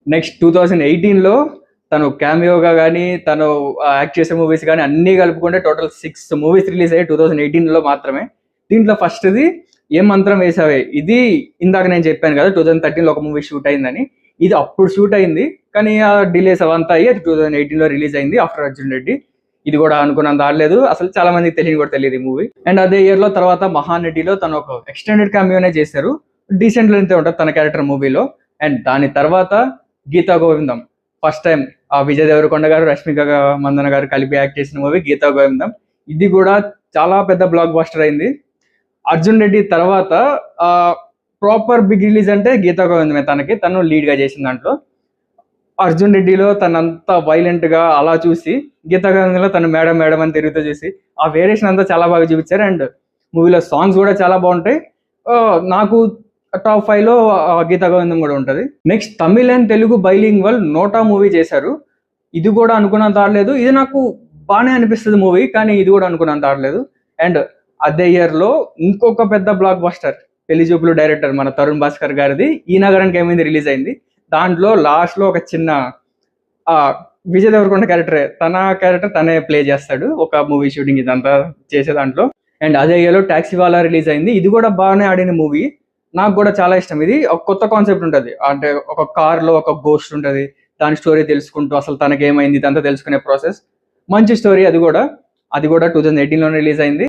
Next 2018లో తను క్యామియోగా కానీ తను యాక్ట్ చేసే మూవీస్ కానీ అన్నీ కలుపుకుంటే టోటల్ 6 మూవీస్ రిలీజ్ అయ్యాయి 2018లో మాత్రమే. దీంట్లో ఫస్ట్ది ఏ మంత్రం వేసావే, ఇది ఇందాక నేను చెప్పాను కదా 2013లో ఒక మూవీ షూట్ అయిందని. ఇది అప్పుడు షూట్ అయింది కానీ ఆ డిలేస్ అవంతా అయ్యి అది 2018లో రిలీజ్ అయింది ఆఫ్టర్ అర్జున్ రెడ్డి. ఇది కూడా అనుకున్నంత ఆడలేదు, అసలు చాలా మందికి తెలియని కూడా తెలియదు ఈ మూవీ. అండ్ అదే ఇయర్ లో తర్వాత మహానటిలో తను ఒక ఎక్స్టెండెడ్ క్యామియోనే చేశారు, డీసెంట్ లెంత్ ఉంటుంది తన క్యారెక్టర్ మూవీలో. అండ్ దాని తర్వాత గీతా గోవిందం, ఫస్ట్ టైం ఆ విజయ్ దేవరకొండ గారు రష్మిక మందన గారు కలిపి యాక్ట్ చేసిన మూవీ గీతా గోవిందం. ఇది కూడా చాలా పెద్ద బ్లాక్ బస్టర్ అయింది. అర్జున్ రెడ్డి తర్వాత ప్రాపర్ బిగ్ రిలీజ్ అంటే గీతా గోవిందమే, తను లీడ్ గా చేసిన దాంట్లో. అర్జున్ రెడ్డిలో తనంతా వైలెంట్ గా అలా చూసి గీతా గోవిందంలో తను మేడం మేడం అని తిరుగుతూ చూసి ఆ వేరియేషన్ అంతా చాలా బాగా చూపించారు. అండ్ మూవీలో సాంగ్స్ కూడా చాలా బాగుంటాయి. నాకు టాప్ 5లో గీతా గోవిందం కూడా ఉంటుంది. Next Tamil and Telugu bilingual NOTA movie చేశారు. ఇది కూడా అనుకున్నంత ఆడలేదు, ఇది నాకు బాగానే అనిపిస్తుంది మూవీ, కానీ ఇది కూడా అనుకున్నంత ఆడలేదు. అండ్ అదే ఇయర్ లో ఇంకొక పెద్ద బ్లాక్ బస్టర్ పెళ్లి చూపులు డైరెక్టర్ మన తరుణ్ భాస్కర్ గారిది ఈ నగరానికి ఏమైంది రిలీజ్ అయింది. దాంట్లో లాస్ట్ లో ఒక చిన్న విజయ్ దేవరకొండ క్యారెక్టర్ తనే ప్లే చేస్తాడు ఒక మూవీ షూటింగ్ ఇదంతా చేసే దాంట్లో. అండ్ అదే ఇయర్లో టాక్సీ వాలా రిలీజ్ అయింది. ఇది కూడా బాగానే ఆడిన మూవీ, నాకు కూడా చాలా ఇష్టం. ఇది ఒక కొత్త కాన్సెప్ట్ ఉంటుంది, అంటే ఒక కార్ లో ఒక గోస్ట్ ఉంటుంది, దాని స్టోరీ తెలుసుకుంటూ అసలు తనకి ఏమైంది ఇదంతా తెలుసుకునే ప్రాసెస్. మంచి స్టోరీ. అది కూడా 2018లో రిలీజ్ అయింది.